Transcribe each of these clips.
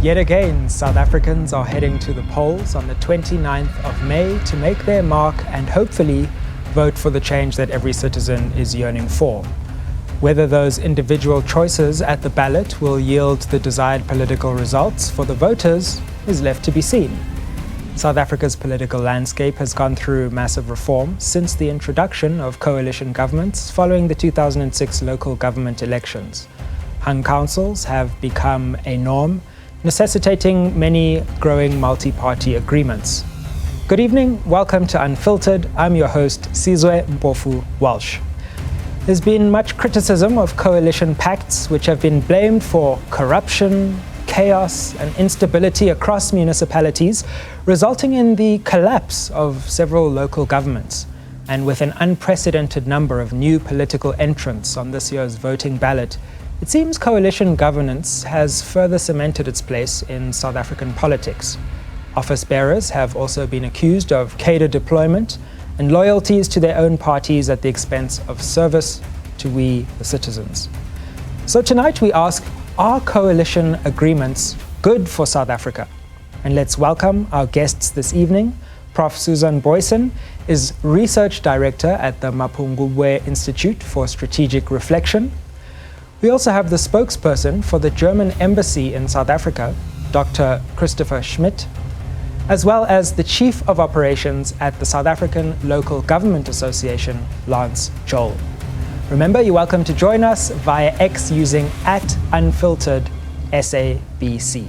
Yet again, South Africans are heading to the polls on the 29th of May to make their mark and hopefully vote for the change that every citizen is yearning for. Whether those individual choices at the ballot will yield the desired political results for the voters is left to be seen. South Africa's political landscape has gone through massive reform since the introduction of coalition governments following the 2006 local government elections. Hung councils have become a norm, necessitating many growing multi-party agreements. Good evening, welcome to Unfiltered. I'm your host, Sizwe Mpofu Walsh. There's been much criticism of coalition pacts which have been blamed for corruption, chaos and instability across municipalities, resulting in the collapse of several local governments. And with an unprecedented number of new political entrants on this year's voting ballot, it seems coalition governance has further cemented its place in South African politics. Office bearers have also been accused of cadre deployment and loyalties to their own parties at the expense of service to we, the citizens. So tonight we ask, are coalition agreements good for South Africa? And let's welcome our guests this evening. Prof. Susan Boyson is Research Director at the Mapungubwe Institute for Strategic Reflection. We also have the spokesperson for the German Embassy in South Africa, Dr. Christopher Schmidt, as well as the Chief of Operations at the South African Local Government Association, Lance Joel. Remember, you're welcome to join us via X using @Unfiltered SABC.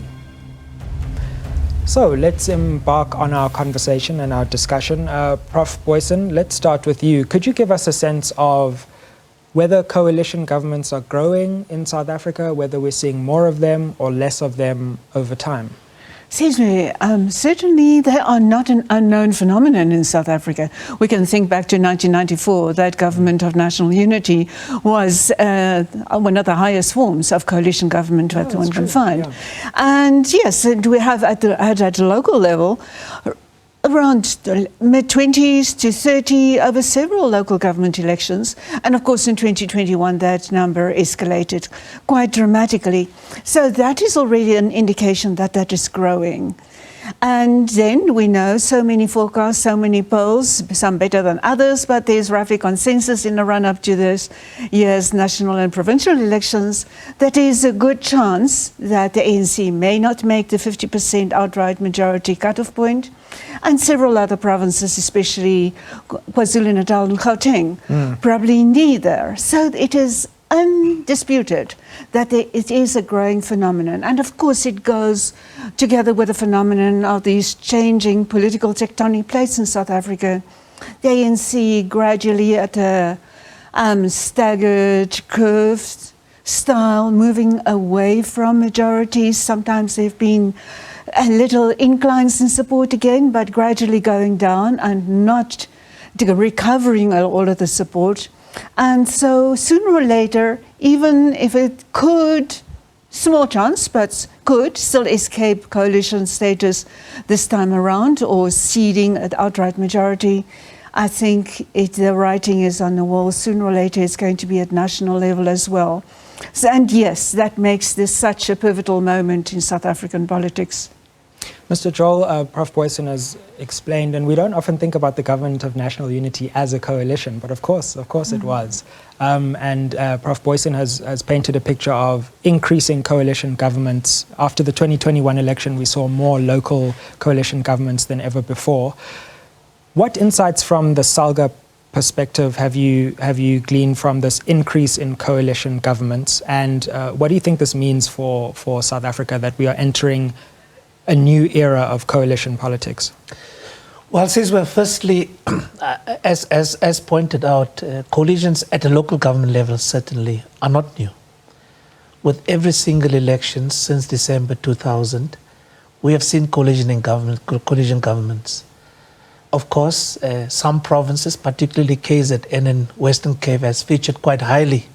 So let's embark on our conversation and our discussion. Prof. Boyson, let's start with you. Could you give us a sense of whether coalition governments are growing in South Africa, whether we're seeing more of them or less of them over time? Certainly they are not an unknown phenomenon in South Africa. We can think back to 1994, that government of national unity was one of the highest forms of coalition government that one can find. Yeah. And yes, we have at the local level, around the mid-20s to 30 over several local government elections. And of course, in 2021, that number escalated quite dramatically. So that is already an indication that that is growing. And then we know so many forecasts, so many polls, some better than others, but there's roughly consensus in the run-up to this year's national and provincial elections that there is a good chance that the ANC may not make the 50% outright majority cutoff point, and several other provinces, especially KwaZulu-Natal and Gauteng, probably neither. So it is undisputed that it is a growing phenomenon. And of course it goes together with the phenomenon of these changing political tectonic plates in South Africa. The ANC gradually at a staggered, curved style, moving away from majorities. Sometimes there have been a little inclines in support again, but gradually going down and not recovering all of the support. And so sooner or later, even if it could, small chance, but could still escape coalition status this time around or ceding an outright majority, I think the writing is on the wall. Sooner or later, it's going to be at national level as well. So, and yes, that makes this such a pivotal moment in South African politics. Mr. Joel, Prof. Boyson has explained, and we don't often think about the government of national unity as a coalition, but of course it was. And Prof. Boyson has painted a picture of increasing coalition governments. After the 2021 election, we saw more local coalition governments than ever before. What insights from the SALGA perspective have you gleaned from this increase in coalition governments, and what do you think this means for South Africa, that we are entering a new era of coalition politics? Well, firstly, as pointed out, coalitions at a local government level certainly are not new. With every single election since December 2000, we have seen coalition governments. Of course, some provinces, particularly KZN and Western Cape, has featured quite highly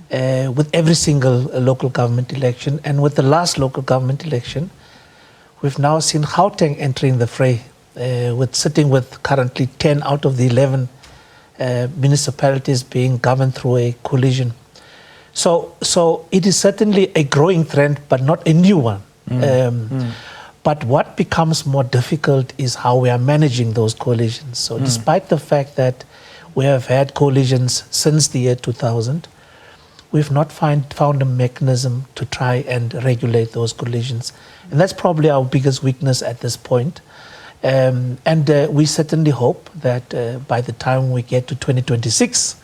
with every single local government election. And with the last local government election, we've now seen Gauteng entering the fray, sitting with currently 10 out of the 11 municipalities being governed through a coalition. So it is certainly a growing trend, but not a new one. But what becomes more difficult is how we are managing those coalitions. So despite the fact that we have had coalitions since the year 2000, we've not found a mechanism to try and regulate those coalitions. And that's probably our biggest weakness at this point. We certainly hope that by the time we get to 2026,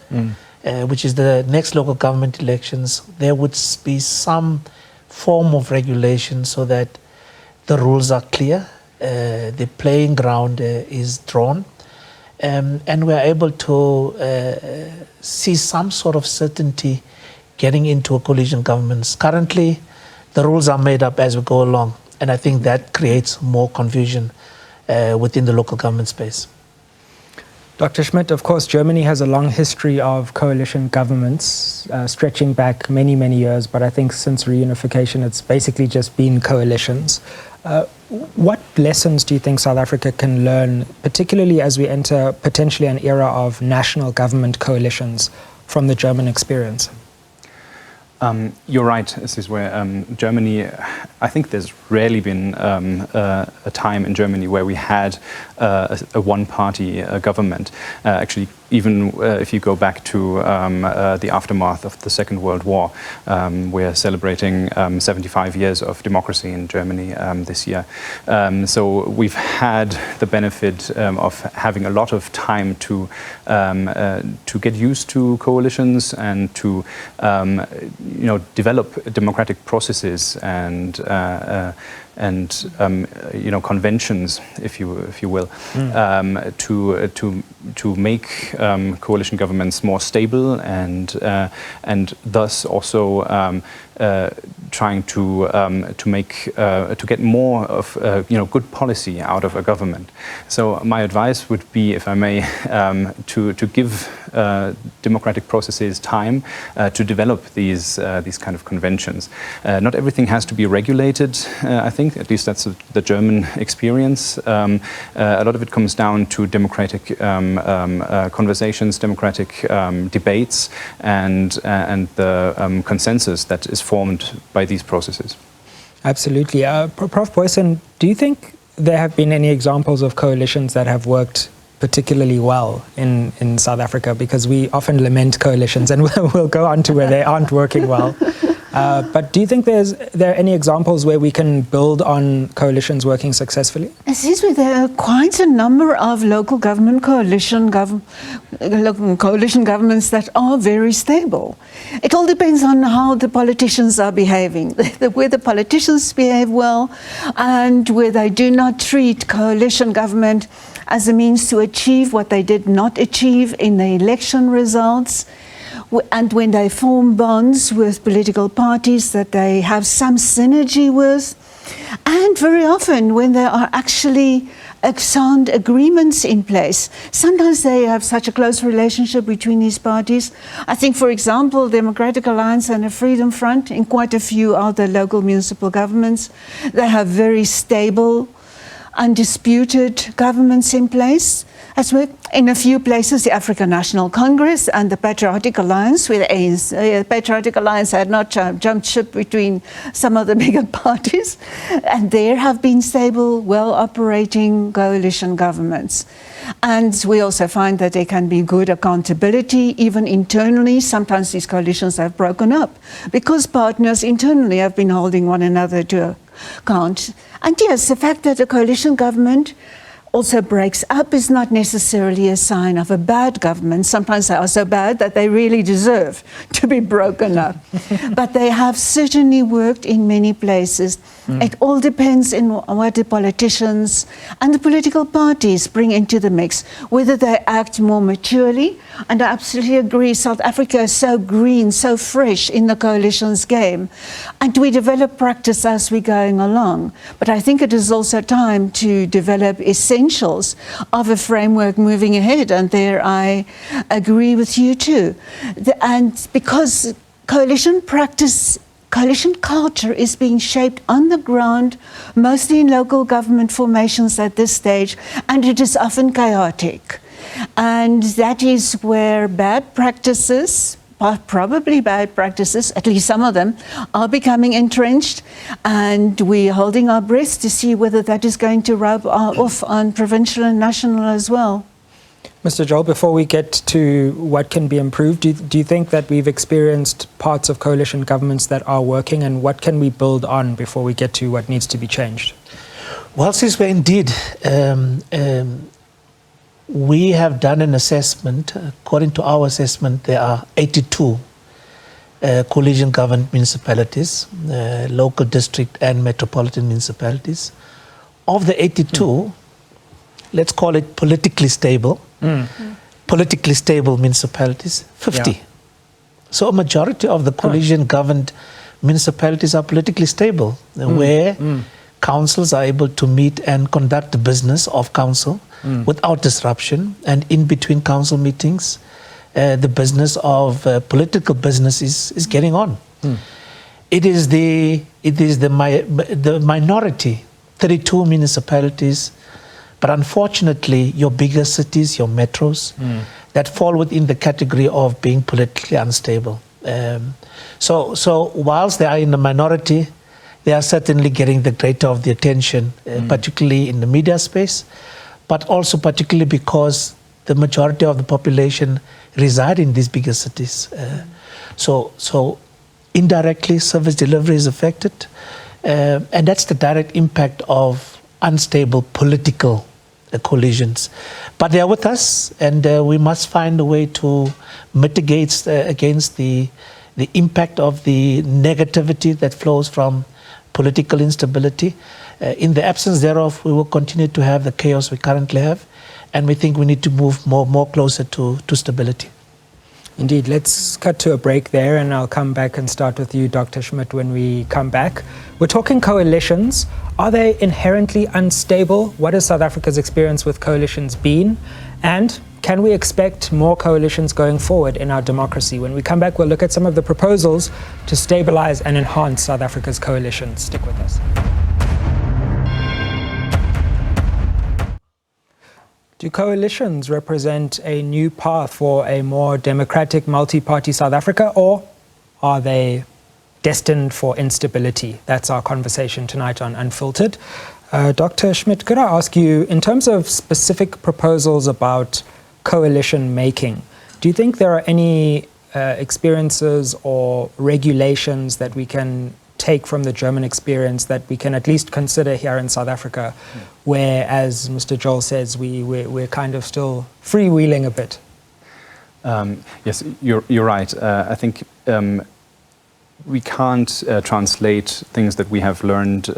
which is the next local government elections, there would be some form of regulation so that the rules are clear, the playing ground is drawn, and we're able to see some sort of certainty getting into a coalition governments. Currently, the rules are made up as we go along, and I think that creates more confusion within the local government space. Dr. Schmidt, of course, Germany has a long history of coalition governments, stretching back many, many years, but I think since reunification, it's basically just been coalitions. What lessons do you think South Africa can learn, particularly as we enter potentially an era of national government coalitions, from the German experience? You're right. This is where Germany, I think there's rarely been a time in Germany where we had a one-party government. Actually, even if you go back to the aftermath of the Second World War, we're celebrating 75 years of democracy in Germany this year. So we've had the benefit of having a lot of time to get used to coalitions and to develop democratic processes and conventions, if you will, to make coalition governments more stable and thus also trying to get more of good policy out of a government. So my advice would be, if I may, to give democratic processes time to develop these kind of conventions. Not everything has to be regulated. I think at least that's the German experience. A lot of it comes down to democratic conversations, democratic debates, and the consensus that is formed by these processes. Absolutely. Prof. Boyson, do you think there have been any examples of coalitions that have worked particularly well in South Africa? Because we often lament coalitions, and we'll go on to where they aren't working well. But do you think there are any examples where we can build on coalitions working successfully? There are quite a number of local government coalition governments that are very stable. It all depends on how the politicians are behaving, where the politicians behave well and where they do not treat coalition government as a means to achieve what they did not achieve in the election results. And when they form bonds with political parties that they have some synergy with, and very often when there are actually sound agreements in place. Sometimes they have such a close relationship between these parties. I think, for example, Democratic Alliance and the Freedom Front in quite a few other local municipal governments, they have very stable, undisputed governments in place. As well, in a few places, the African National Congress and the Patriotic Alliance, where the Patriotic Alliance had not jumped ship between some of the bigger parties, and there have been stable, well-operating coalition governments. And we also find that there can be good accountability, even internally. Sometimes these coalitions have broken up because partners internally have been holding one another to account. And yes, the fact that a coalition government also breaks up is not necessarily a sign of a bad government. Sometimes they are so bad that they really deserve to be broken up. But they have certainly worked in many places. It all depends on what the politicians and the political parties bring into the mix, whether they act more maturely. And I absolutely agree, South Africa is so green, so fresh in the coalitions game. And we develop practice as we're going along. But I think it is also time to develop essentials of a framework moving ahead. And there I agree with you too. And because coalition culture is being shaped on the ground, mostly in local government formations at this stage, and it is often chaotic. And that is where bad practices, probably bad practices, at least some of them, are becoming entrenched, and we're holding our breath to see whether that is going to rub off on provincial and national as well. Mr. Joel, before we get to what can be improved, do you think that we've experienced parts of coalition governments that are working, and what can we build on before we get to what needs to be changed? Well, since we're indeed, we have done an assessment. According to our assessment, there are 82 coalition governed municipalities, local district and metropolitan municipalities. Of the 82, let's call it politically stable, municipalities, 50. Yeah. So a majority of the coalition governed municipalities are politically stable, where councils are able to meet and conduct the business of council without disruption, and in between council meetings, the business of political business is getting on. It is the minority, 32 municipalities, but unfortunately, your bigger cities, your metros, that fall within the category of being politically unstable. So whilst they are in the minority, they are certainly getting the greater of the attention, particularly in the media space, but also particularly because the majority of the population reside in these bigger cities. So indirectly, service delivery is affected, and that's the direct impact of unstable political coalitions. But they are with us, and we must find a way to mitigate against the impact of the negativity that flows from political instability. In the absence thereof, we will continue to have the chaos we currently have, and we think we need to move more closer to stability. Indeed. Let's cut to a break there, and I'll come back and start with you, Dr. Schmidt, when we come back. We're talking coalitions. Are they inherently unstable? What has South Africa's experience with coalitions been? And can we expect more coalitions going forward in our democracy? When we come back, we'll look at some of the proposals to stabilize and enhance South Africa's coalitions. Stick with us. Do coalitions represent a new path for a more democratic, multi-party South Africa, or are they destined for instability? That's our conversation tonight on Unfiltered. Dr. Schmidt, could I ask you, in terms of specific proposals about coalition making, do you think there are any experiences or regulations that we can take from the German experience that we can at least consider here in South Africa, where, as Mr. Joel says, we're kind of still freewheeling a bit? Yes, you're right. I think we can't translate things that we have learned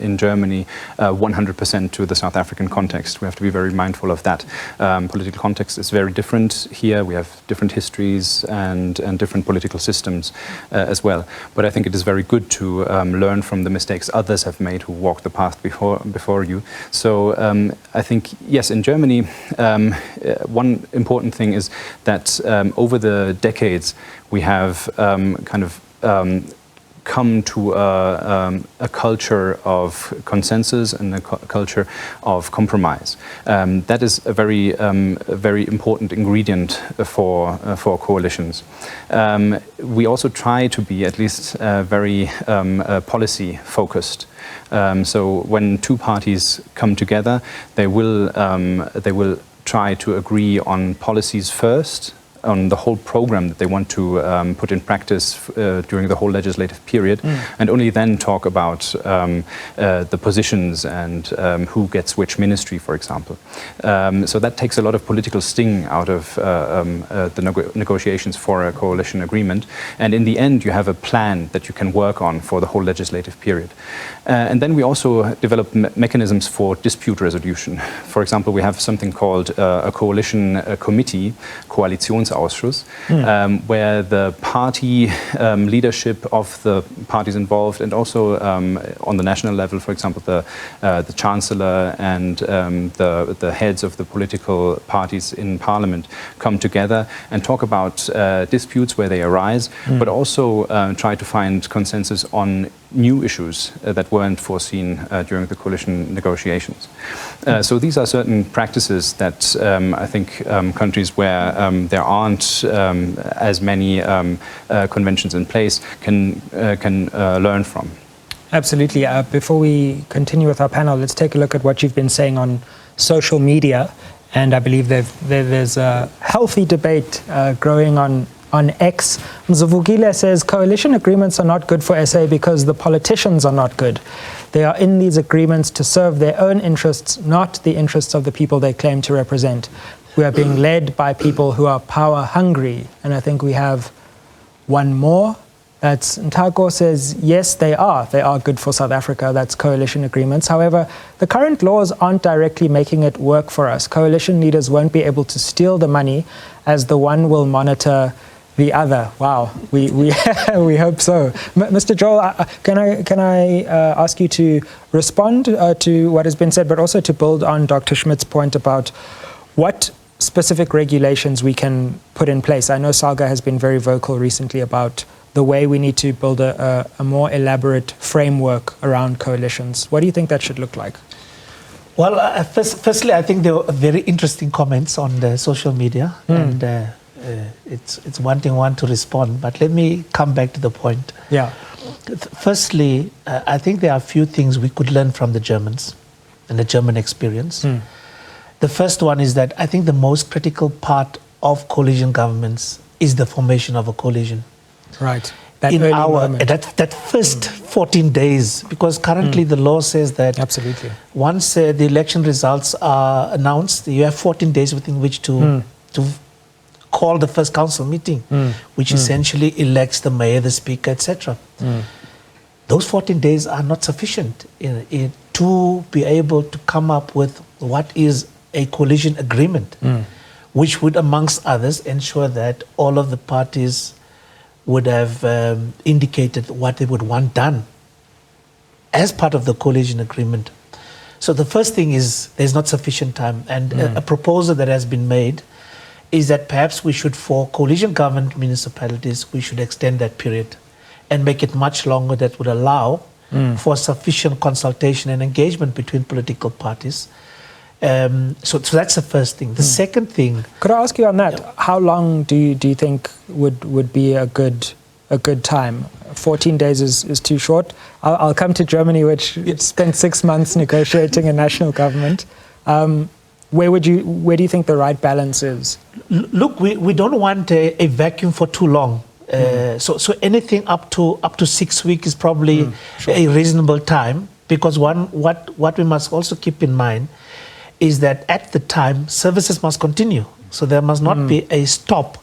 in Germany 100% to the South African context. We have to be very mindful of that. Political context is very different here. We have different histories and different political systems as well. But I think it is very good to learn from the mistakes others have made who walked the path before you. So I think, yes, in Germany, one important thing is that over the decades, we have come to a culture of consensus and a culture of compromise. That is a very important ingredient for coalitions. We also try to be at least very policy focused. So when two parties come together, they will try to agree on policies first, on the whole program that they want to put in practice during the whole legislative period, and only then talk about the positions and who gets which ministry, for example. So that takes a lot of political sting out of the negotiations for a coalition agreement. And in the end, you have a plan that you can work on for the whole legislative period. And then we also develop mechanisms for dispute resolution. For example, we have something called a coalition committee, Koalitionsausschuss, where the party leadership of the parties involved, and also on the national level, for example, the chancellor and the heads of the political parties in parliament come together and talk about disputes where they arise, but also try to find consensus on new issues that weren't foreseen during the coalition negotiations. So these are certain practices that I think countries where there aren't as many conventions in place can learn from. Absolutely. Before we continue with our panel, let's take a look at what you've been saying on social media. And I believe there's a healthy debate growing on X. Mzavugile says coalition agreements are not good for SA because the politicians are not good. They are in these agreements to serve their own interests, not the interests of the people they claim to represent. We are being led by people who are power hungry. And I think we have one more. That's Ntako says, yes, they are good for South Africa. That's coalition agreements. However, the current laws aren't directly making it work for us. Coalition leaders won't be able to steal the money as the one will monitor the other. Wow, we we hope so. Mr. Joel, can I ask you to respond to what has been said, but also to build on Dr. Schmidt's point about what specific regulations we can put in place? I know Salga has been very vocal recently about the way we need to build a more elaborate framework around coalitions. What do you think that should look like? Well, firstly, I think there were very interesting comments on the social media, and it's wanting one to respond. But let me come back to the point. Yeah. Firstly, I think there are a few things we could learn from the Germans and the German experience. The first one is that I think the most critical part of coalition governments is the formation of a coalition. Right. That first 14 days, because currently the law says that absolutely once the election results are announced, you have 14 days within which to call the first council meeting, which essentially elects the mayor, the speaker, etc. Those 14 days are not sufficient to be able to come up with what is a coalition agreement, which would, amongst others, ensure that all of the parties would have indicated what they would want done as part of the coalition agreement. So the first thing is there's not sufficient time. And a proposal that has been made is that perhaps we should, for coalition government municipalities, we should extend that period and make it much longer. That would allow for sufficient consultation and engagement between political parties. So that's the first thing. The second thing. Could I ask you on that? Yeah. How long do you think would be a good time? 14 days is too short. I'll come to Germany, which spent 6 months negotiating a national government. Where do you think the right balance is? Look, we don't want a vacuum for too long. So anything up to 6 weeks is probably a reasonable time, because what we must also keep in mind is that at the time, services must continue. So there must not be a stop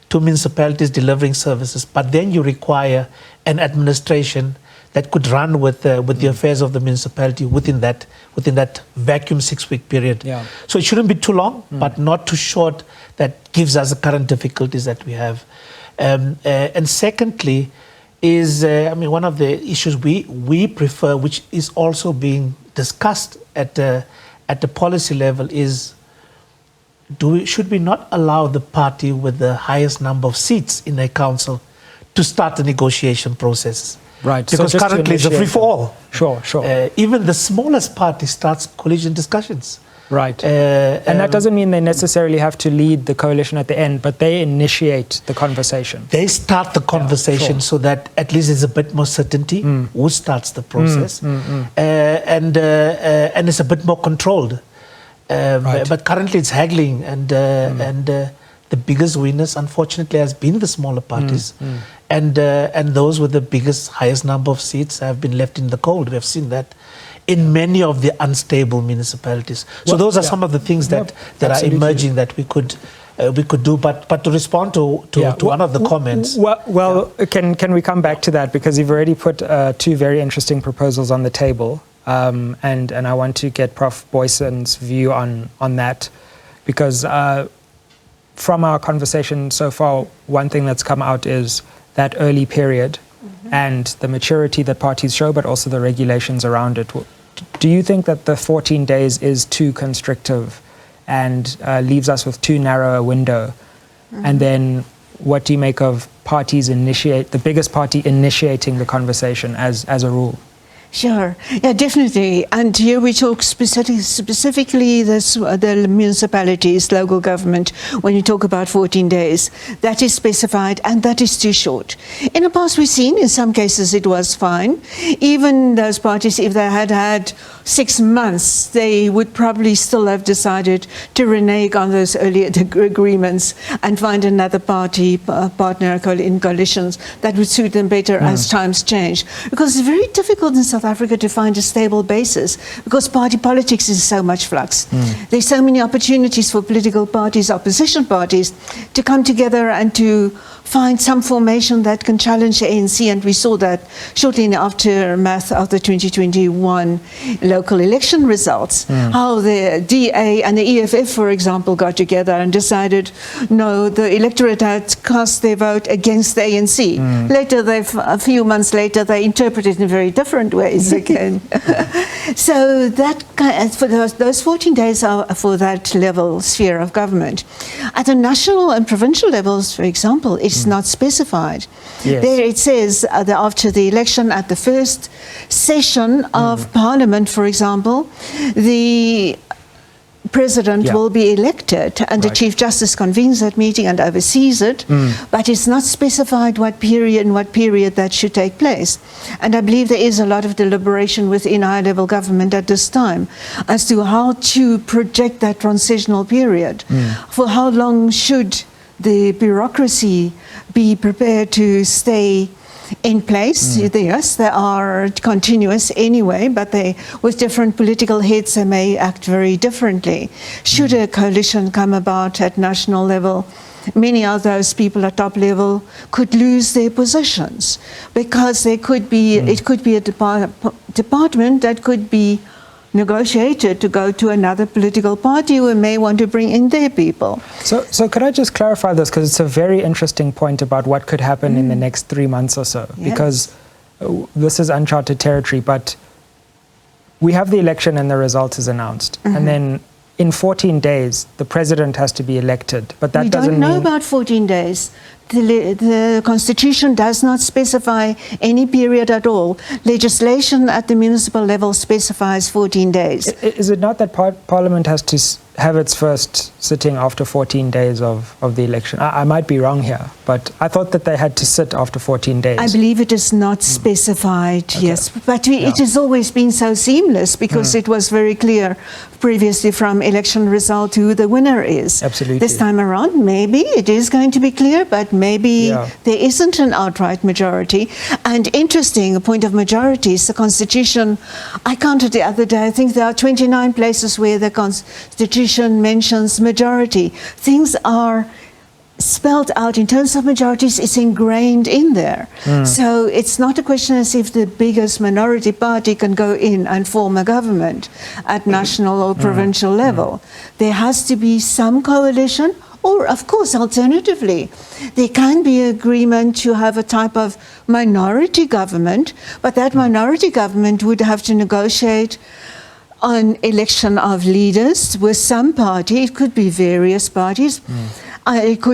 to municipalities delivering services. But then you require an administration that could run with the affairs of the municipality within that vacuum 6-week period. Yeah. So it shouldn't be too long, but not too short. That gives us the current difficulties that we have. And secondly, is one of the issues we prefer, which is also being discussed at the policy level, is should we not allow the party with the highest number of seats in a council to start the negotiation process? Right. Because so currently it's a free-for-all. Sure. Even the smallest party starts coalition discussions. Right. And that doesn't mean they necessarily have to lead the coalition at the end, but they initiate the conversation. They start the conversation so that at least there's a bit more certainty who starts the process. And it's a bit more controlled. Right. But currently it's haggling, and the biggest winners, unfortunately, has been the smaller parties. And those with the highest number of seats have been left in the cold. We have seen that in many of the unstable municipalities. So those are some of the things that are emerging that we could do. But to respond to one of the comments. Can we come back to that, because you've already put two very interesting proposals on the table, and I want to get Prof. Boyson's view on that, because from our conversation so far, one thing that's come out is that early period and the maturity that parties show, but also the regulations around it. Do you think that the 14 days is too constrictive and leaves us with too narrow a window? And then what do you make of the biggest party initiating the conversation as a rule? Sure, yeah, definitely. And here we talk specifically the municipalities, local government, when you talk about 14 days. That is specified, and that is too short. In the past, we've seen in some cases it was fine. Even those parties, if they had had 6 months, they would probably still have decided to renege on those earlier agreements and find another partner in coalitions that would suit them better as times change. Because it's very difficult in South Africa to find a stable basis because party politics is so much flux. There's so many opportunities for political parties, opposition parties, to come together and to find some formation that can challenge the ANC, and we saw that shortly in the aftermath of the 2021 local election results, how the DA and the EFF, for example, got together and decided, no, the electorate had cast their vote against the ANC. Later, a few months later, they interpreted it in very different ways again. So that for those 14 days are for that level sphere of government. At the national and provincial levels, for example, it's not specified. Yes. There it says that after the election, at the first session of Parliament, for example, the President will be elected, and the Chief Justice convenes that meeting and oversees it, but it's not specified what period that should take place. And I believe there is a lot of deliberation within high-level government at this time as to how to project that transitional period. For how long should the bureaucracy be prepared to stay in place? Yes, they are continuous anyway, but with different political heads, they may act very differently. Should a coalition come about at national level, many of those people at top level could lose their positions because it could be a department that could be negotiated to go to another political party who may want to bring in their people. So could I just clarify this, because it's a very interesting point about what could happen in the next 3 months or so, because this is uncharted territory, but we have the election and the result is announced, and then in 14 days the president has to be elected, but that doesn't mean... We don't know about 14 days. The Constitution does not specify any period at all. Legislation at the municipal level specifies 14 days. Is it not that Parliament has to have its first sitting after 14 days of the election? I might be wrong here, but I thought that they had to sit after 14 days. I believe it is not specified, yes. But it has always been so seamless because it was very clear previously from election result who the winner is. Absolutely. This time around, maybe it is going to be clear, but maybe there isn't an outright majority. And interesting, a point of majorities, the Constitution, I counted the other day, I think there are 29 places where the Constitution mentions majority. Things are spelled out in terms of majorities, it's ingrained in there. So it's not a question as if the biggest minority party can go in and form a government at national or provincial level. There has to be some coalition, or of course, alternatively, there can be agreement to have a type of minority government, but that minority government would have to negotiate on election of leaders with some party. It could be various parties. It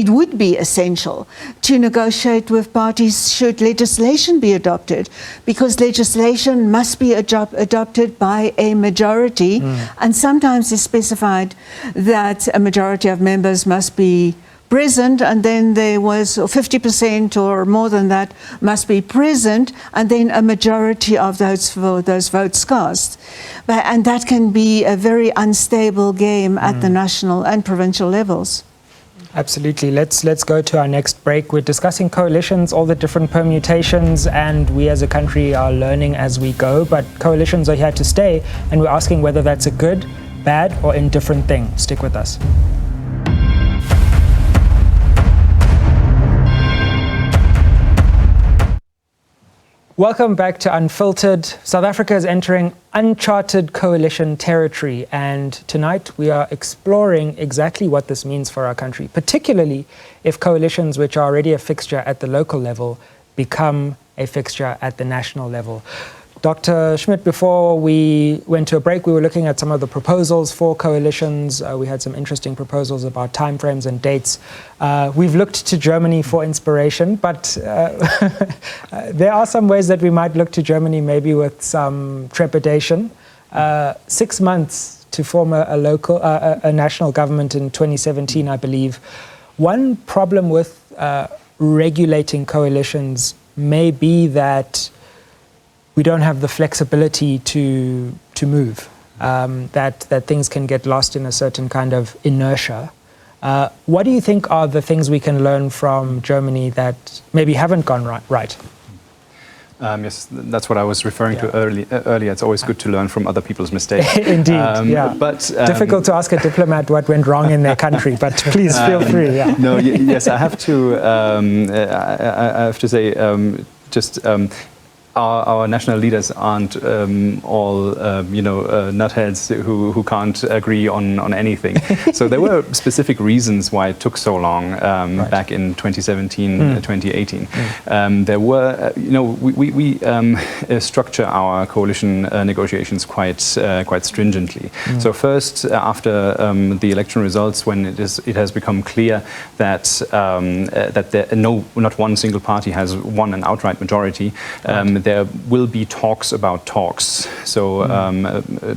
would be essential to negotiate with parties should legislation be adopted, because legislation must be adopted by a majority, and sometimes it's specified that a majority of members must be present, and then there was 50% or more than that must be present, and then a majority of those votes cast. And that can be a very unstable game at the national and provincial levels. Absolutely. Let's go to our next break. We're discussing coalitions, all the different permutations, and we as a country are learning as we go, but coalitions are here to stay, and we're asking whether that's a good, bad, or indifferent thing. Stick with us. Welcome back to Unfiltered. South Africa is entering uncharted coalition territory, and tonight we are exploring exactly what this means for our country, particularly if coalitions which are already a fixture at the local level become a fixture at the national level. Dr. Schmidt, before we went to a break, we were looking at some of the proposals for coalitions. We had some interesting proposals about timeframes and dates. We've looked to Germany for inspiration, but there are some ways that we might look to Germany maybe with some trepidation. 6 months to form a national government in 2017, I believe. One problem with regulating coalitions may be that we don't have the flexibility to move, that things can get lost in a certain kind of inertia. What do you think are the things we can learn from Germany that maybe haven't gone right? Yes, that's what I was referring to earlier. It's always good to learn from other people's mistakes. Indeed, But difficult to ask a diplomat what went wrong in their country, but please feel free. Yeah. No, yes, I have to. I have to say, our national leaders aren't all nutheads who can't agree on anything. So there were specific reasons why it took so long back in 2017, 2018. There were, we structure our coalition negotiations quite stringently. So first, after the election results, when it has become clear that not one single party has won an outright majority, there will be talks about talks. So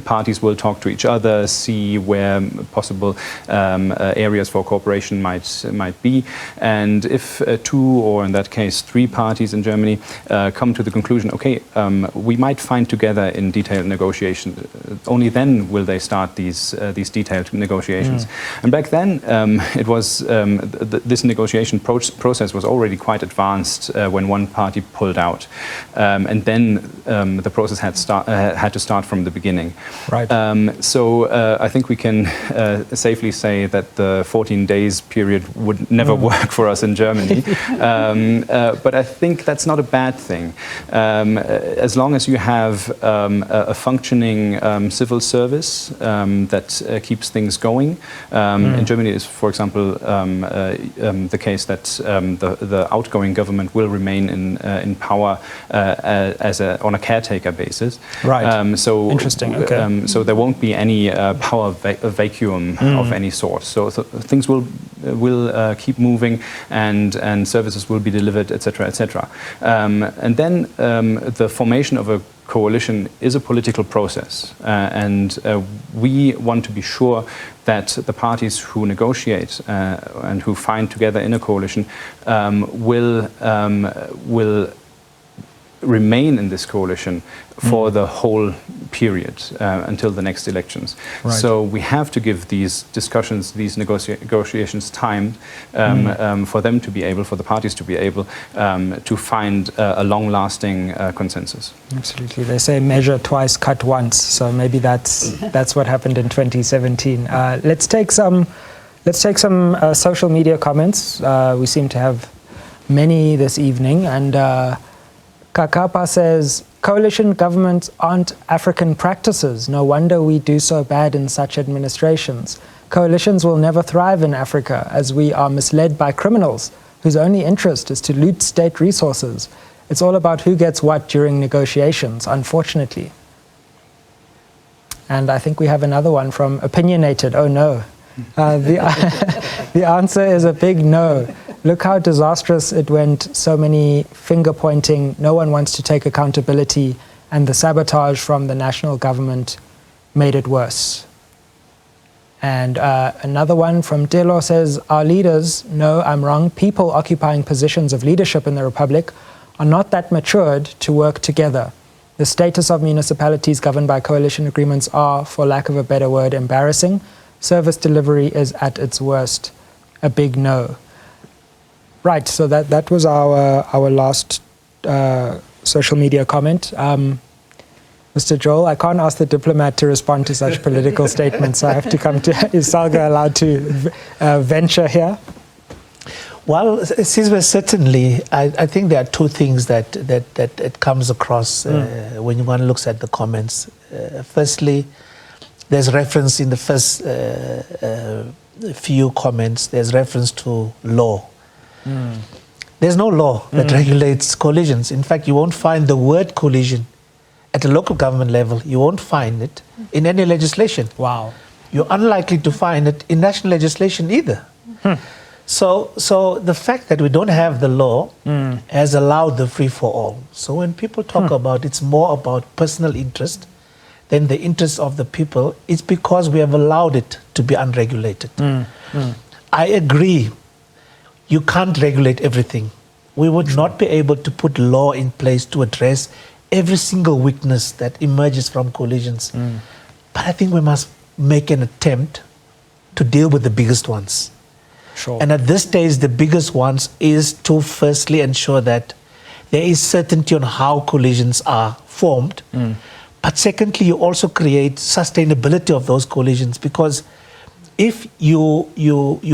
parties will talk to each other, see where possible areas for cooperation might be. And if 2 or in that case 3 parties in Germany come to the conclusion, okay, we might find together in detailed negotiation, only then will they start these detailed negotiations. And back then, it was this negotiation process was already quite advanced when one party pulled out. And then the process had to start from the beginning. Right. So I think we can safely say that the 14 days period would never work for us in Germany. But I think that's not a bad thing. As long as you have a functioning civil service that keeps things going. In Germany, is, for example, the case that the outgoing government will remain in power on a caretaker basis. Right. So interesting. Okay. So there won't be any power vacuum of any sort. So things will keep moving, and services will be delivered, etc., etc. And then the formation of a coalition is a political process, and we want to be sure that the parties who negotiate and who find together in a coalition will remain in this coalition for the whole period until the next elections. Right. So we have to give these discussions, these negotiations time for them to be able, for the parties to be able to find a long-lasting consensus. Absolutely. They say measure twice, cut once. So maybe that's what happened in 2017. Let's take some social media comments. We seem to have many this evening, and Kakapa says, coalition governments aren't African practices. No wonder we do so bad in such administrations. Coalitions will never thrive in Africa as we are misled by criminals whose only interest is to loot state resources. It's all about who gets what during negotiations, unfortunately. And I think we have another one from Opinionated. Oh no. The answer is a big no. Look how disastrous it went, so many finger-pointing, no one wants to take accountability, and the sabotage from the national government made it worse. And another one from Delo says, our leaders, no, I'm wrong, people occupying positions of leadership in the Republic are not that matured to work together. The status of municipalities governed by coalition agreements are, for lack of a better word, embarrassing. Service delivery is at its worst, a big no. Right, so that was our last social media comment. Mr. Joel, I can't ask the diplomat to respond to such political statements, so I have to come to, is Salga allowed to venture here? Well, Sizwe, certainly, I think there are 2 things that it comes across when one looks at the comments. Firstly, there's reference in the first few comments, there's reference to law. There's no law that regulates coalitions. In fact, you won't find the word coalition at a local government level, you won't find it in any legislation. Wow. You're unlikely to find it in national legislation either. So the fact that we don't have the law has allowed the free for all. So when people talk about it's more about personal interest than the interest of the people, it's because we have allowed it to be unregulated. I agree, you can't regulate everything. We would not be able to put law in place to address every single weakness that emerges from coalitions. But I think we must make an attempt to deal with the biggest ones. Sure. And at this stage, the biggest ones is to firstly ensure that there is certainty on how coalitions are formed. But secondly, you also create sustainability of those coalitions, because if you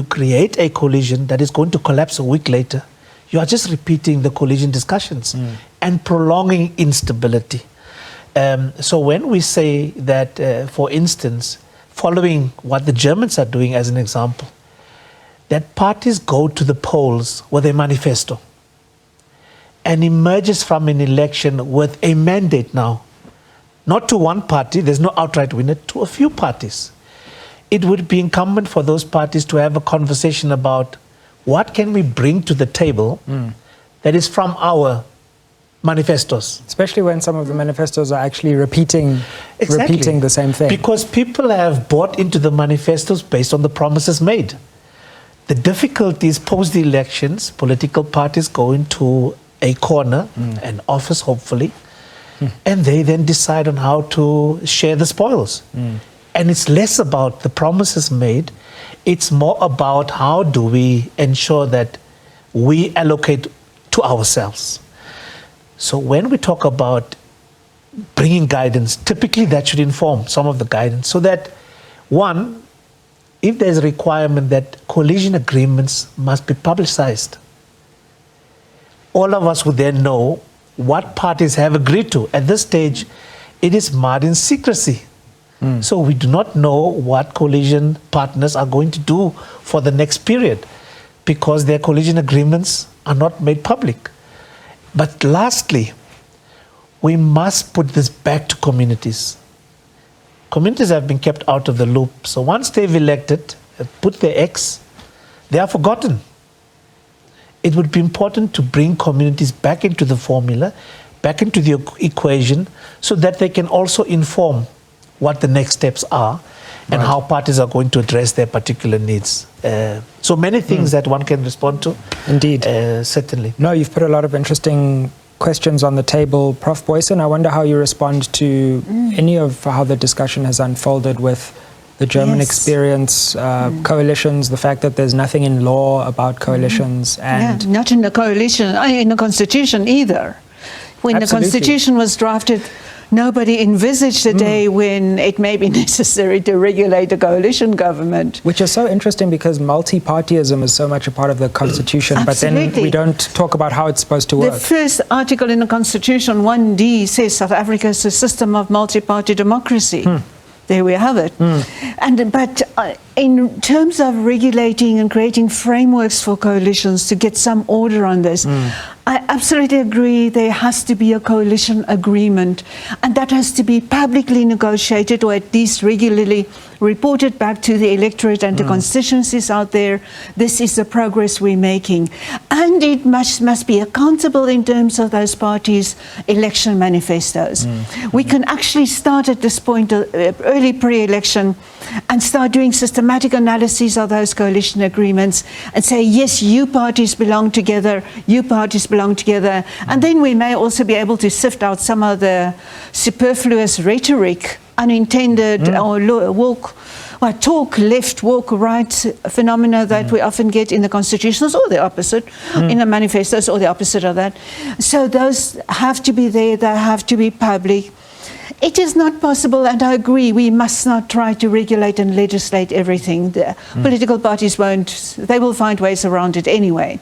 create a coalition that is going to collapse a week later, you are just repeating the coalition discussions and prolonging instability. So when we say that, for instance, following what the Germans are doing as an example, that parties go to the polls with a manifesto and emerges from an election with a mandate now, not to one party, there's no outright winner, to a few parties. It would be incumbent for those parties to have a conversation about what can we bring to the table that is from our manifestos. Especially when some of the manifestos are actually repeating the same thing. Because people have bought into the manifestos based on the promises made. The difficulty is post the elections, political parties go into a corner, an office hopefully, and they then decide on how to share the spoils. And it's less about the promises made, it's more about how do we ensure that we allocate to ourselves. So when we talk about bringing guidance, typically that should inform some of the guidance, so that, one, if there's a requirement that coalition agreements must be publicized, all of us would then know what parties have agreed to. At this stage, it is marred in secrecy. So we do not know what coalition partners are going to do for the next period, because their coalition agreements are not made public. But lastly, we must put this back to communities. Communities have been kept out of the loop. So once they've elected, put their X, they are forgotten. It would be important to bring communities back into the formula, back into the equation, so that they can also inform what the next steps are and how parties are going to address their particular needs. So many things that one can respond to. Indeed. Certainly. No, you've put a lot of interesting questions on the table. Prof. Boyson, I wonder how you respond to any of how the discussion has unfolded with the German experience, coalitions, the fact that there's nothing in law about coalitions. And not in the coalition, in the constitution either. When the constitution was drafted, nobody envisaged a day when it may be necessary to regulate a coalition government. Which is so interesting, because multi-partyism is so much a part of the constitution, but then we don't talk about how it's supposed to work. The first article in the constitution, 1D, says South Africa is a system of multi-party democracy. There we have it. But in terms of regulating and creating frameworks for coalitions to get some order on this, I absolutely agree there has to be a coalition agreement, and that has to be publicly negotiated, or at least regularly reported back to the electorate and the constituencies out there. This is the progress we're making. And it must be accountable in terms of those parties' election manifestos. We can actually start at this point, early pre-election, and start doing systematic analysis of those coalition agreements and say, yes, you parties belong together, you parties belong together. And then we may also be able to sift out some of the superfluous rhetoric, unintended, or talk left, walk right phenomena that we often get in the constitutions, or the opposite, in the manifestos, or the opposite of that. So those have to be there, they have to be public. It is not possible, and I agree, we must not try to regulate and legislate everything. The political parties won't, they will find ways around it anyway.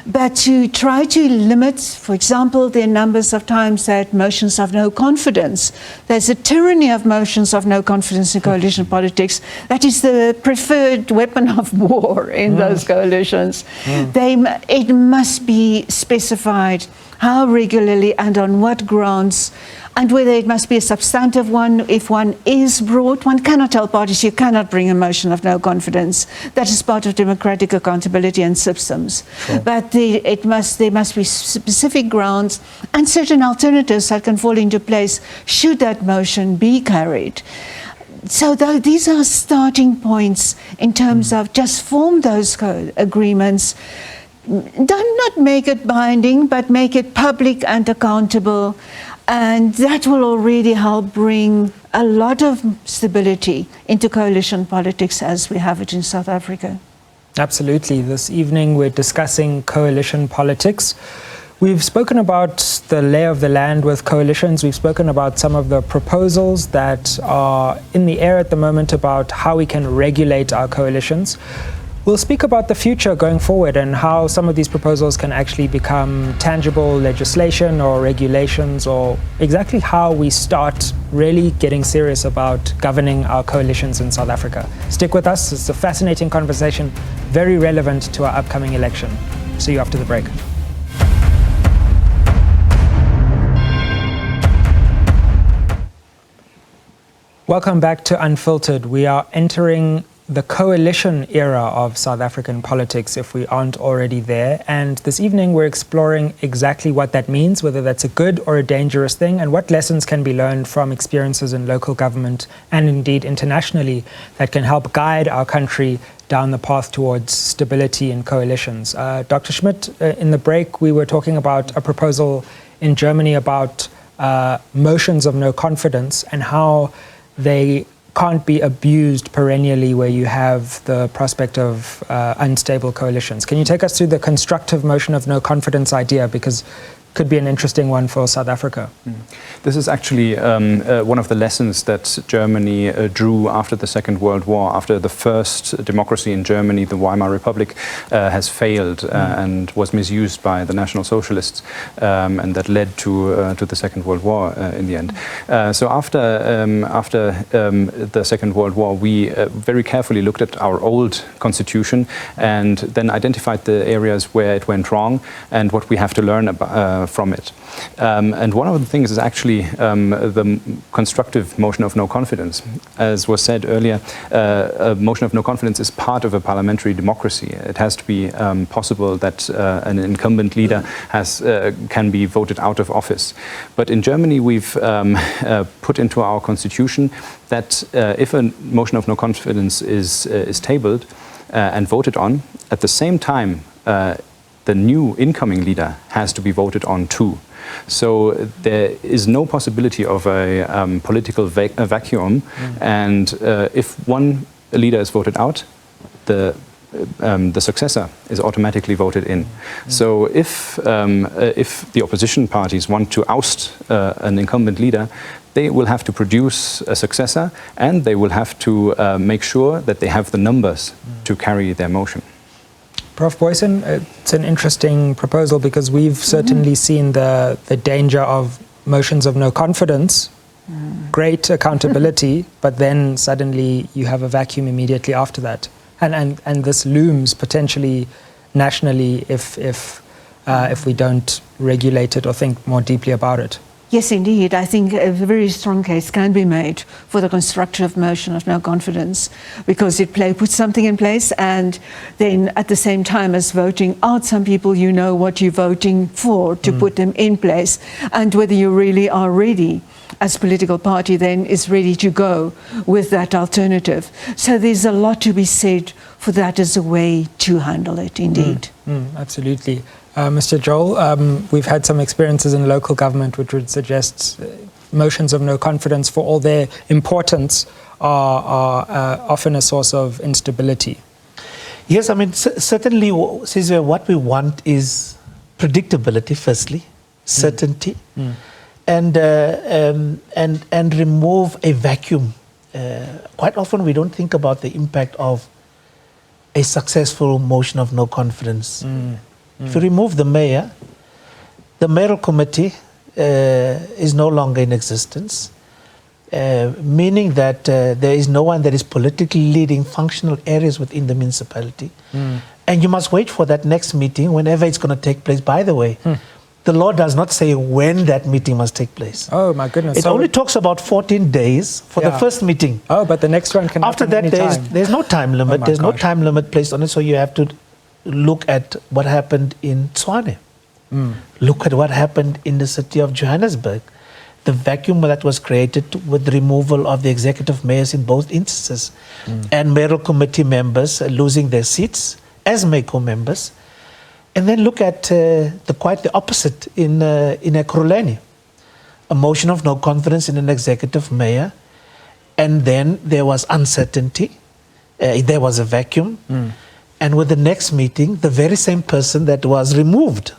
But to try to limit, for example, the numbers of times that motions of no confidence, there's a tyranny of motions of no confidence in coalition politics. That is the preferred weapon of war in those coalitions. It must be specified how regularly and on what grounds and whether it must be a substantive one. If one is brought, one cannot tell parties you cannot bring a motion of no confidence. That is part of democratic accountability and systems. Sure. But there must be specific grounds and certain alternatives that can fall into place should that motion be carried. So these are starting points in terms of just form those agreements. Do not make it binding, but make it public and accountable. And that will already help bring a lot of stability into coalition politics as we have it in South Africa. Absolutely. This evening we're discussing coalition politics. We've spoken about the lay of the land with coalitions. We've spoken about some of the proposals that are in the air at the moment about how we can regulate our coalitions. We'll speak about the future going forward and how some of these proposals can actually become tangible legislation or regulations, or exactly how we start really getting serious about governing our coalitions in South Africa. Stick with us. It's a fascinating conversation, very relevant to our upcoming election. See you after the break. Welcome back to Unfiltered. We are entering the coalition era of South African politics, if we aren't already there. And this evening we're exploring exactly what that means, whether that's a good or a dangerous thing, and what lessons can be learned from experiences in local government and indeed internationally that can help guide our country down the path towards stability in coalitions. Dr. Schmidt, in the break we were talking about a proposal in Germany about motions of no confidence and how they can't be abused perennially where you have the prospect of unstable coalitions. Can you take us through the constructive motion of no confidence idea, because it could be an interesting one for South Africa? This is actually one of the lessons that Germany drew after the Second World War. After the first democracy in Germany, the Weimar Republic, has failed and was misused by the National Socialists, and that led to the Second World War in the end. So after the Second World War, we very carefully looked at our old constitution and then identified the areas where it went wrong and what we have to learn from it. And one of the things is actually the constructive motion of no confidence. As was said earlier, a motion of no confidence is part of a parliamentary democracy. It has to be possible that an incumbent leader can be voted out of office. But in Germany, we've put into our constitution that if a motion of no confidence is tabled and voted on, at the same time, the new incoming leader has to be voted on too. So there is no possibility of a political vacuum, and if one leader is voted out, the successor is automatically voted in. So if the opposition parties want to oust an incumbent leader, they will have to produce a successor, and they will have to make sure that they have the numbers to carry their motion. Prof. Boyson, it's an interesting proposal because we've certainly seen the danger of motions of no confidence, great accountability, but then suddenly you have a vacuum immediately after that. And this looms potentially nationally if we don't regulate it or think more deeply about it. Yes, indeed. I think a very strong case can be made for the constructive motion of no confidence, because it puts something in place, and then at the same time as voting out some people, you know what you're voting for to put them in place, and whether you really are ready as a political party then is ready to go with that alternative. So there's a lot to be said for that as a way to handle it, indeed. Absolutely. Mr. Joel, we've had some experiences in local government which would suggest motions of no confidence, for all their importance, are often a source of instability. Yes, I mean, certainly, Cesar, what we want is predictability, firstly, certainty, and remove a vacuum. Quite often we don't think about the impact of a successful motion of no confidence. If you remove the mayor, the mayoral committee is no longer in existence, meaning that there is no one that is politically leading functional areas within the municipality. And you must wait for that next meeting, whenever it's going to take place. By the way, the law does not say when that meeting must take place. Oh my goodness. It only talks about 14 days for the first meeting. Oh, but the next one can After happen that, there's no time limit. Oh there's no gosh. time limit placed on it, so you have to look at what happened in Tshwane. Look at what happened in the city of Johannesburg. The vacuum that was created with the removal of the executive mayors in both instances, and mayoral committee members losing their seats as MACO members. And then look at quite the opposite in Ekurhuleni. A motion of no confidence in an executive mayor, and then there was uncertainty, there was a vacuum, and with the next meeting, the very same person that was removed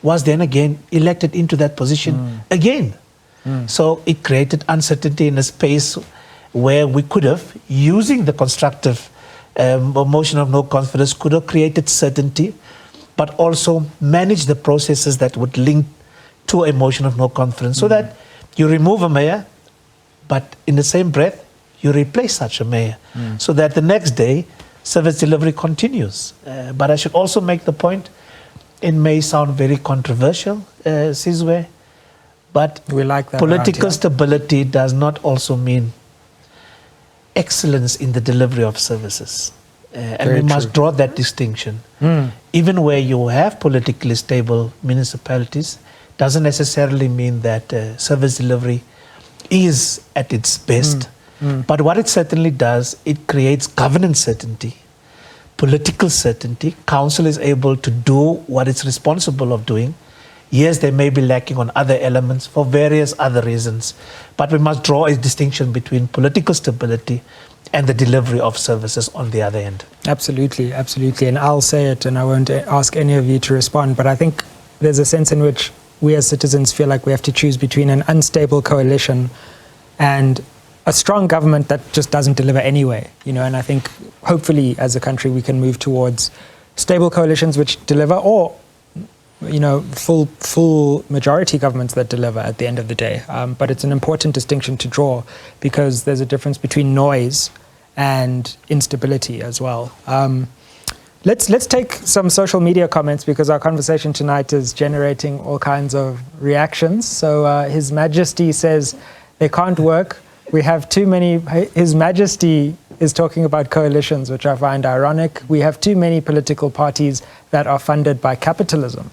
was then again elected into that position again. So it created uncertainty in a space where we could have, using the constructive motion of no confidence, could have created certainty, but also manage the processes that would link to a motion of no confidence, so that you remove a mayor, but in the same breath, you replace such a mayor, so that the next day, service delivery continues. But I should also make the point, it may sound very controversial, Sizwe, but we like that political stability does not also mean excellence in the delivery of services. And we must draw that distinction. Even where you have politically stable municipalities, doesn't necessarily mean that service delivery is at its best. But what it certainly does, it creates governance certainty, political certainty. Council is able to do what it's responsible of doing. Yes, they may be lacking on other elements for various other reasons, but we must draw a distinction between political stability and the delivery of services on the other end. Absolutely, absolutely. And I'll say it, and I won't ask any of you to respond, but I think there's a sense in which we as citizens feel like we have to choose between an unstable coalition and a strong government that just doesn't deliver anyway. And I think hopefully as a country we can move towards stable coalitions which deliver, or full majority governments that deliver at the end of the day. But it's an important distinction to draw, because there's a difference between noise and instability as well. Let's take some social media comments, because our conversation tonight is generating all kinds of reactions. So His Majesty says they can't work. We have too many. His Majesty is talking about coalitions, which I find ironic. We have too many political parties that are funded by capitalism.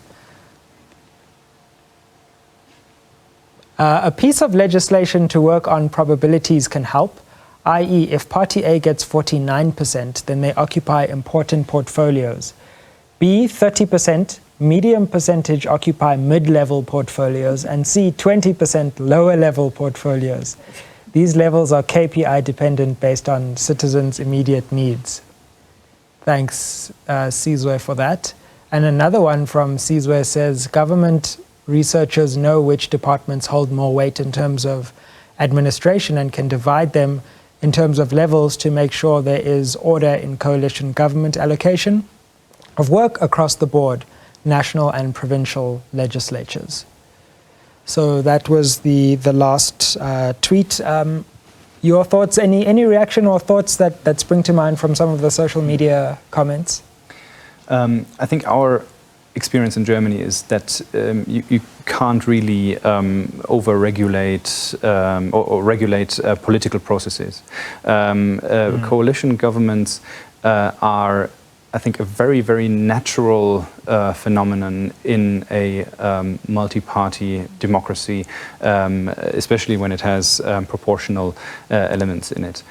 A piece of legislation to work on probabilities can help, i.e. if Party A gets 49%, then they occupy important portfolios. B, 30%, medium percentage occupy mid-level portfolios, and C, 20% lower-level portfolios. These levels are KPI dependent based on citizens' immediate needs. Thanks, Sizwe, for that. And another one from Sizwe says, government researchers know which departments hold more weight in terms of administration and can divide them in terms of levels to make sure there is order in coalition government allocation of work across the board, national and provincial legislatures. So that was the last tweet. Your thoughts, any reaction or thoughts that spring to mind from some of the social media comments? I think our experience in Germany is that you can't really over-regulate or regulate political processes. Coalition governments are, I think, a very, very natural phenomenon in a multi-party democracy, especially when it has proportional elements in it.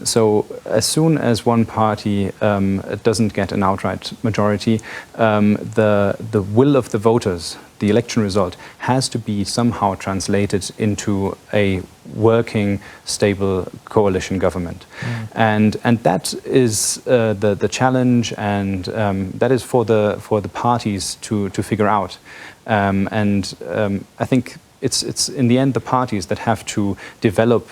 So as soon as one party doesn't get an outright majority, the will of the voters, the election result, has to be somehow translated into a working, stable coalition government. And that is the challenge, and that is for the parties to figure out. I think it's in the end the parties that have to develop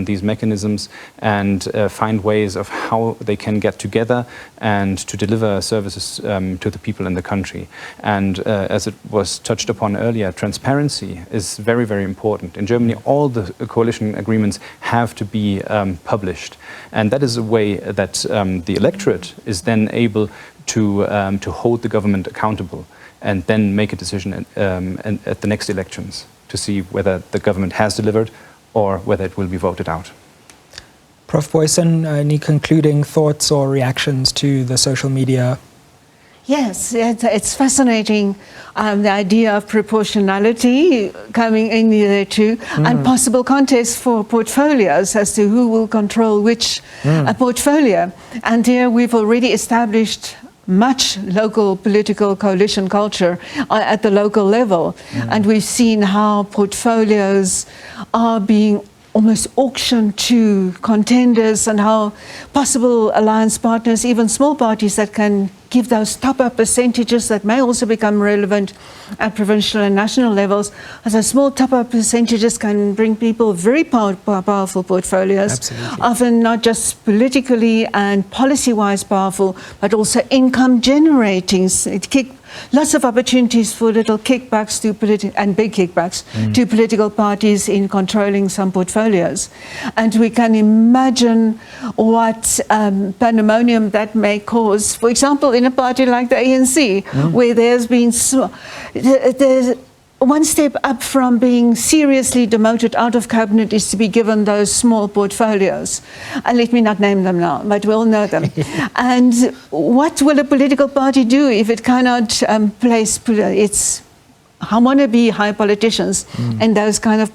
these mechanisms and find ways of how they can get together and to deliver services to the people in the country. And as it was touched upon earlier, transparency is very, very important. In Germany, all the coalition agreements have to be published. And that is a way that the electorate is then able to hold the government accountable. and then make a decision at the next elections to see whether the government has delivered or whether it will be voted out. Prof. Boyson, any concluding thoughts or reactions to the social media? Yes, it's fascinating, the idea of proportionality coming in there too, and possible contests for portfolios as to who will control which portfolio. And here we've already established much local political coalition culture at the local level. And we've seen how portfolios are being almost auctioned to contenders, and how possible alliance partners, even small parties that can give those top-up percentages that may also become relevant at provincial and national levels. As those small top-up percentages can bring people very powerful portfolios. Absolutely. Often not just politically and policy-wise powerful, but also income generating. Lots of opportunities for little kickbacks to and big kickbacks to political parties in controlling some portfolios. And we can imagine what pandemonium that may cause. For example, in a party like the ANC, where there's been there's one step up from being seriously demoted out of cabinet is to be given those small portfolios. And let me not name them now, but we all know them. And what will a political party do if it cannot place its wannabe high politicians in those kind of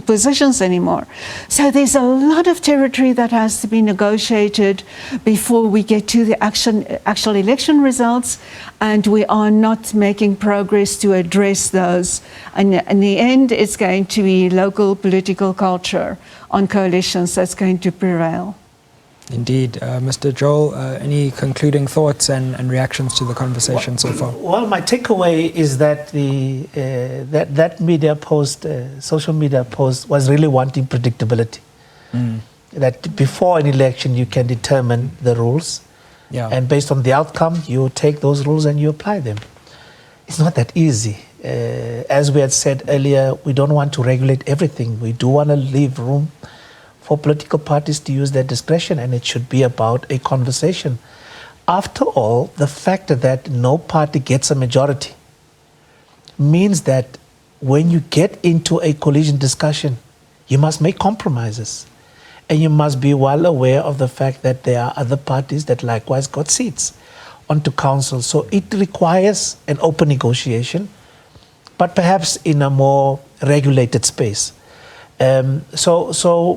positions anymore? So there's a lot of territory that has to be negotiated before we get to the actual election results, and we are not making progress to address those. And in the end, it's going to be local political culture on coalitions that's going to prevail. Indeed. Mr. Joel, any concluding thoughts and reactions to the conversation so far? Well, my takeaway is that that media post, social media post, was really wanting predictability. That before an election, you can determine the rules, and based on the outcome, you take those rules and you apply them. It's not that easy. As we had said earlier, we don't want to regulate everything. We do want to leave room for political parties to use their discretion, and it should be about a conversation. After all, the fact that no party gets a majority means that when you get into a coalition discussion, you must make compromises. And you must be well aware of the fact that there are other parties that likewise got seats onto council. So it requires an open negotiation, but perhaps in a more regulated space. So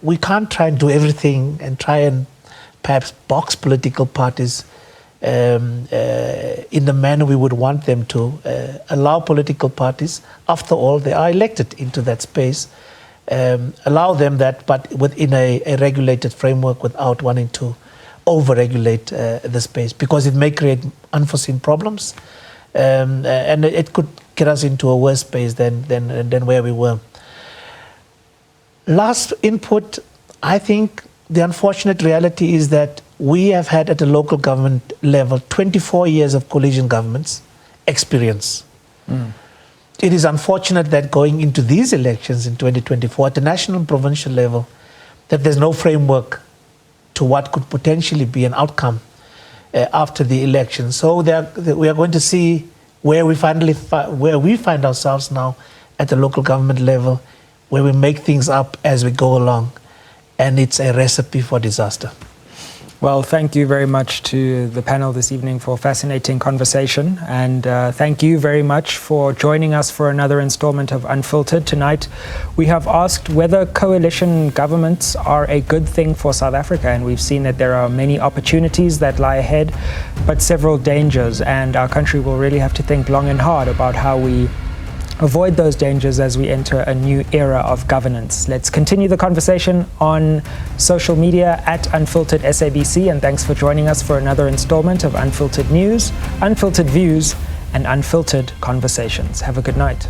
we can't try and do everything and try and perhaps box political parties in the manner we would want them to. Allow political parties, after all, they are elected into that space. Allow them that, but within a regulated framework, without wanting to over-regulate the space, because it may create unforeseen problems, and it could get us into a worse space than where we were. Last input, I think the unfortunate reality is that we have had at the local government level 24 years of coalition governments experience. It is unfortunate that going into these elections in 2024 at the national and provincial level, that there's no framework to what could potentially be an outcome after the election. So we are going to see where we find ourselves now at the local government level, where we make things up as we go along, and it's a recipe for disaster. Well, thank you very much to the panel this evening for a fascinating conversation, and thank you very much for joining us for another installment of Unfiltered. Tonight, we have asked whether coalition governments are a good thing for South Africa, and we've seen that there are many opportunities that lie ahead, but several dangers, and our country will really have to think long and hard about how we avoid those dangers as we enter a new era of governance. Let's continue the conversation on social media at Unfiltered SABC, and thanks for joining us for another installment of Unfiltered News, Unfiltered Views, and Unfiltered Conversations. Have a good night.